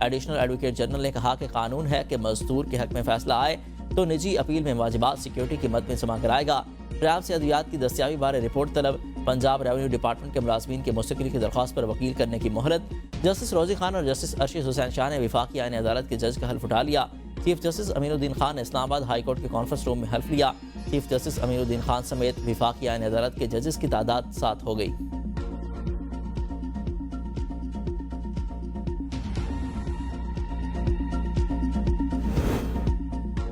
Additional advocate general نے کہا کہ قانون ہے کہ مزدور کے حق میں فیصلہ آئے تو نجی اپیل میں واجبات سیکیورٹی کی مد میں جمع کرائے گا۔ پنجاب سے ادویات کی دستیابی بارے رپورٹ طلب، پنجاب ریونیو ڈپارٹمنٹ کے ملازمین کے مستقلی کی درخواست پر وکیل کرنے کی مہلت۔ جسٹس روزی خان اور جسٹس ارشد حسین شاہ نے وفاقی آئین عدالت کے جج کا حلف اٹھا لیا۔ چیف جسٹس امین الدین خان نے اسلام آباد ہائی کورٹ کے کانفرنس روم میں حلف لیا۔ چیف جسٹس امین الدین خان سمیت وفاقی آئین عدالت کے ججز کی تعداد 7 ہو گئی۔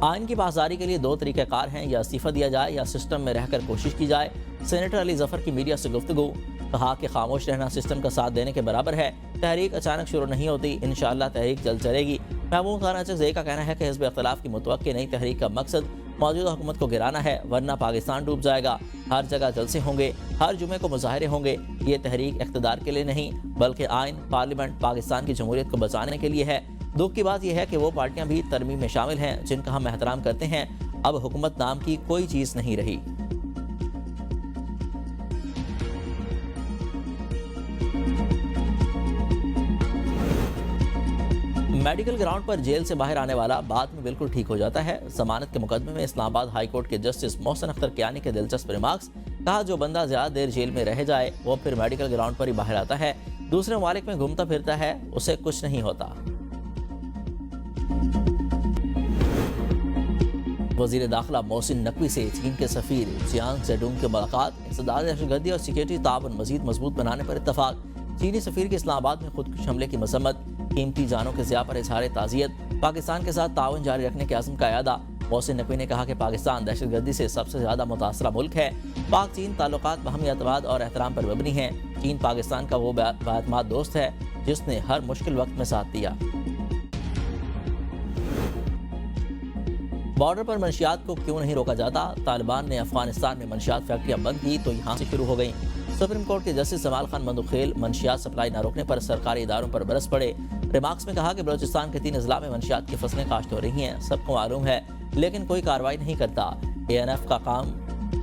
آئین کی پاسداری کے لیے 2 طریقہ کار ہیں، یا استعفیٰ دیا جائے یا سسٹم میں رہ کر کوشش کی جائے۔ سینیٹر علی ظفر کی میڈیا سے گفتگو، کہا کہ خاموش رہنا سسٹم کا ساتھ دینے کے برابر ہے۔ تحریک اچانک شروع نہیں ہوتی، انشاءاللہ تحریک جلد چلے گی۔ محمود خان اچکزئی کا کہنا ہے کہ حزب اختلاف کی متوقع نئی تحریک کا مقصد موجودہ حکومت کو گرانا ہے، ورنہ پاکستان ڈوب جائے گا۔ ہر جگہ جلسے ہوں گے، ہر جمعے کو مظاہرے ہوں گے۔ یہ تحریک اقتدار کے لیے نہیں بلکہ آئین، پارلیمنٹ، پاکستان کی جمہوریت کو بچانے کے لیے ہے۔ دکھ کی بات یہ ہے کہ وہ پارٹیاں بھی ترمیم میں شامل ہیں جن کا ہم احترام کرتے ہیں۔ اب حکومت نام کی کوئی چیز نہیں رہی۔ میڈیکل گراؤنڈ پر جیل سے باہر آنے والا بعد میں بالکل ٹھیک ہو جاتا ہے۔ ضمانت کے مقدمے میں اسلام آباد ہائی کورٹ کے جسٹس محسن اختر کیانی کے دلچسپ ریمارکس، کہا جو بندہ زیادہ دیر جیل میں رہ جائے وہ پھر میڈیکل گراؤنڈ پر ہی باہر آتا ہے، دوسرے ممالک میں گھومتا پھرتا ہے، اسے کچھ نہیں ہوتا۔ وزیر داخلہ محسن نقوی سے چین کے سفیر جیانگ زیڈونگ کی ملاقات، انسداد دہشت گردی اور سیکورٹی تعاون مزید مضبوط بنانے پر اتفاق۔ چینی سفیر کی اسلام آباد میں خودکش حملے کی مذمت، قیمتی جانوں کے ضیاع پر اظہار تعزیت، پاکستان کے ساتھ تعاون جاری رکھنے کے عزم کا اعادہ۔ محسن نقوی نے کہا کہ پاکستان دہشت گردی سے سب سے زیادہ متاثرہ ملک ہے۔ پاک چین تعلقات باہمی اعتماد اور احترام پر مبنی ہیں۔ چین پاکستان کا وہ بااعتماد دوست ہے جس نے ہر مشکل وقت میں ساتھ دیا۔ بارڈر پر منشیات کو کیوں نہیں روکا جاتا؟ طالبان نے افغانستان میں منشیات فیکٹریاں بند کی تو یہاں سے شروع ہو گئیں۔ سپریم کورٹ کے جسٹس جمال خان مندوخیل منشیات سپلائی نہ روکنے پر سرکاری اداروں پر برس پڑے۔ ریمارکس میں کہا کہ بلوچستان کے 3 اضلاع میں منشیات کی فصلیں کاشت ہو رہی ہیں، سب کو معلوم ہے، لیکن کوئی کارروائی نہیں کرتا۔ ANF کا کام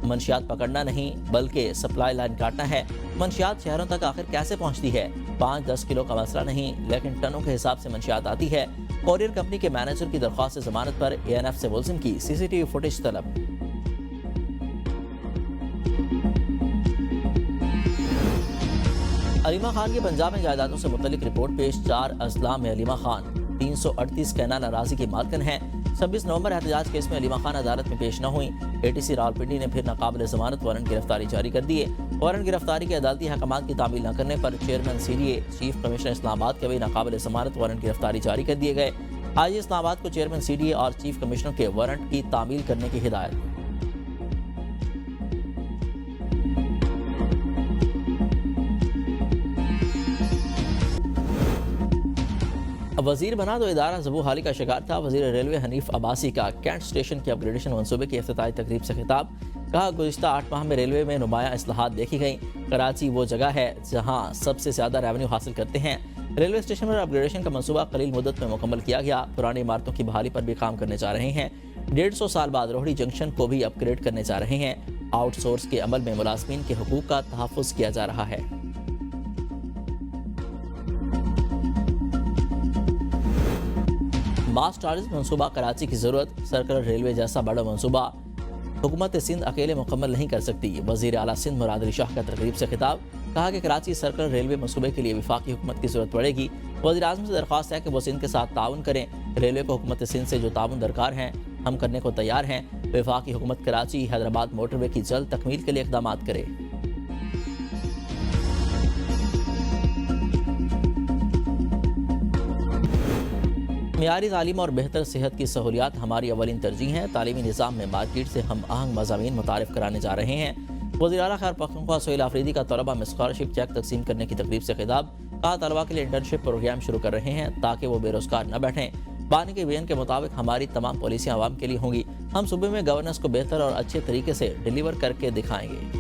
منشیات پکڑنا نہیں بلکہ سپلائی لائن کاٹنا ہے۔ منشیات شہروں تک آخر کیسے پہنچتی ہے؟ 5-10 کلو کا مسئلہ نہیں، لیکن ٹنوں کے حساب سے منشیات آتی ہے۔ کوریئر کمپنی کے مینیجر کی درخواست سے ضمانت پر ANF سے ملزم کی CCTV فوٹیج طلب۔ علیمہ خان کی پنجاب میں جائیدادوں سے متعلق رپورٹ پیش، 4 اضلاع میں علیمہ خان 338 کینال اراضی کی مالکن ہیں۔ 26 نومبر احتجاج کیس میں علیمہ خان عدالت میں پیش نہ ہوئیں۔ ATC راولپنڈی نے پھر ناقابل ضمانت وارنٹ گرفتاری جاری کر دیے۔ وارنٹ گرفتاری کے عدالتی احکامات کی تعمیل نہ کرنے پر چیئرمین CDA چیف کمشنر اسلام آباد کے بھی ناقابل ضمانت وارنٹ گرفتاری جاری کر دیے گئے۔ IG اسلام آباد کو چیئرمین CDA اور چیف کمشنر کے وارنٹ کی تعمیل کرنے کی ہدایت۔ وزیر بنا تو ادارہ زبوں حالی کا شکار تھا۔ وزیر ریلوے حنیف عباسی کا کینٹ اسٹیشن کی اپ گریڈیشن منصوبے کی افتتاحی تقریب سے خطاب، کہا گزشتہ 8 ماہ میں ریلوے میں نمایاں اصلاحات دیکھی گئیں۔ کراچی وہ جگہ ہے جہاں سب سے زیادہ ریونیو حاصل کرتے ہیں۔ ریلوے اسٹیشن پر اپ گریڈیشن کا منصوبہ قلیل مدت میں مکمل کیا گیا۔ پرانی عمارتوں کی بحالی پر بھی کام کرنے جا رہے ہیں۔ 150 سال بعد روہڑی جنکشن کو بھی اپ گریڈ کرنے جا رہے ہیں۔ آؤٹ سورس کے عمل میں ملازمین کے حقوق کا تحفظ کیا جا رہا ہے۔ ماس ٹرانزٹ منصوبہ کراچی کی ضرورت، سرکلر ریلوے جیسا بڑا منصوبہ حکومت سندھ اکیلے مکمل نہیں کر سکتی۔ وزیر اعلیٰ سندھ مراد علی شاہ کا تقریب سے خطاب، کہا کہ کراچی سرکلر ریلوے منصوبے کے لیے وفاقی حکومت کی ضرورت پڑے گی۔ وزیر اعظم سے درخواست ہے کہ وہ سندھ کے ساتھ تعاون کریں۔ ریلوے کو حکومت سندھ سے جو تعاون درکار ہیں ہم کرنے کو تیار ہیں۔ وفاقی حکومت کراچی حیدرآباد موٹر وے کی جلد تکمیل کے لیے اقدامات کرے۔ معیاری تعلیم اور بہتر صحت کی سہولیات ہماری اولین ترجیح ہیں۔ تعلیمی نظام میں مارکیٹ سے ہم آہنگ مضامین متعارف کرانے جا رہے ہیں۔ وزیر اعلیٰ خیر پختونخوا سہیل آفریدی کا طلبہ میں اسکالرشپ چیک تقسیم کرنے کی تقریب سے خطاب، کہا طلبہ کے لیے انٹرنشپ پروگرام شروع کر رہے ہیں تاکہ وہ بے روزگار نہ بیٹھیں۔ بانی کے ویژن کے مطابق ہماری تمام پالیسیاں عوام کے لیے ہوں گی۔ ہم صوبے میں گورننس کو بہتر اور اچھے طریقے سے ڈیلیور کر کے دکھائیں گے۔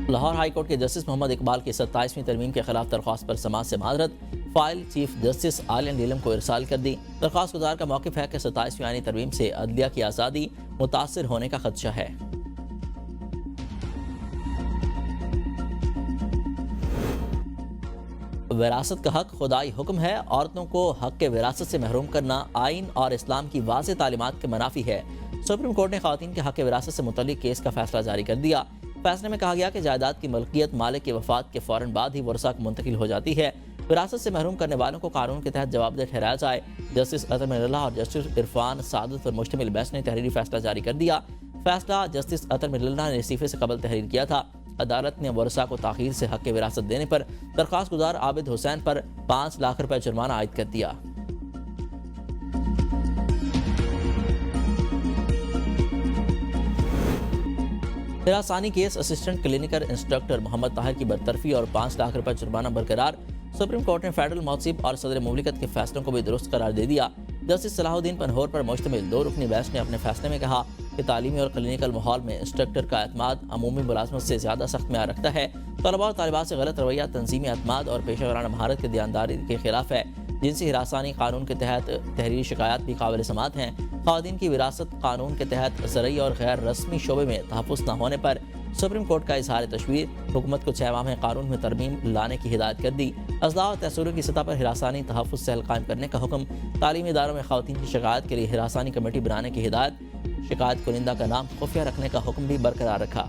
لاہور ہائی کورٹ کے جسٹس محمد اقبال کی 27ویں ترمیم کے خلاف درخواست پر سماعت سے معذرت، فائل چیف جسٹس عالیہ نیلم کو ارسال کر دی۔ درخواست گزار کا موقف ہے کہ 27ویں آئینی ترمیم سے عدلیہ کی آزادی متاثر ہونے کا خدشہ ہے۔ وراثت کا حق خدائی حکم ہے، عورتوں کو حق کے وراثت سے محروم کرنا آئین اور اسلام کی واضح تعلیمات کے منافی ہے۔ سپریم کورٹ نے خواتین کے حق وراثت سے متعلق کیس کا فیصلہ جاری کر دیا۔ فیصلے میں کہا گیا کہ جائیداد کی ملکیت مالک کی وفات کے فوراً بعد ہی ورثاء کو منتقل ہو جاتی ہے۔ وراثت سے محروم کرنے والوں کو قانون کے تحت جواب دہ ٹھہرایا جائے۔ جسٹس اطہر من اللہ اور جسٹس عرفان سعادت پر مشتمل بینچ نے تحریری فیصلہ جاری کر دیا۔ فیصلہ جسٹس اطہر من اللہ نے استعفے سے قبل تحریر کیا تھا۔ عدالت نے ورثاء کو تاخیر سے حق وراثت دینے پر درخواست گزار عابد حسین پر 5 لاکھ روپے جرمانہ عائد کر دیا۔ ہراسانی کیس اسسٹنٹ کلینیکل انسٹرکٹر محمد طاہر کی برطرفی اور 5 لاکھ روپے جرمانہ برقرار۔ سپریم کورٹ نے فیڈرل موصف اور صدر مملکت کے فیصلوں کو بھی درست قرار دے دیا۔ جسٹس صلاح الدین پنہور پر مشتمل 2 رکنی بینچ نے اپنے فیصلے میں کہا کہ تعلیمی اور کلینیکل ماحول میں انسٹرکٹر کا اعتماد عمومی ملازمت سے زیادہ سخت معیار رکھتا ہے۔ طلباء اور طالبات سے غلط رویہ تنظیمی اعتماد اور پیشہ ورانہ مہارت کے دیانتداری کے خلاف ہے۔ جنسی ہراسانی قانون کے تحت تحریری شکایات بھی قابل سماعت ہیں۔ خواتین کی وراثت قانون کے تحت زرعی اور غیر رسمی شعبے میں تحفظ نہ ہونے پر سپریم کورٹ کا اظہار تشویر، حکومت کو 6 ماہ میں قانون میں ترمیم لانے کی ہدایت کر دی۔ اضلاع اور تحصیلوں کی سطح پر ہراسانی تحفظ سیل قائم کرنے کا حکم، تعلیمی اداروں میں خواتین کی شکایات کے لیے ہراسانی کمیٹی بنانے کی ہدایت، شکایت کنندہ کا نام خفیہ رکھنے کا حکم بھی برقرار رکھا۔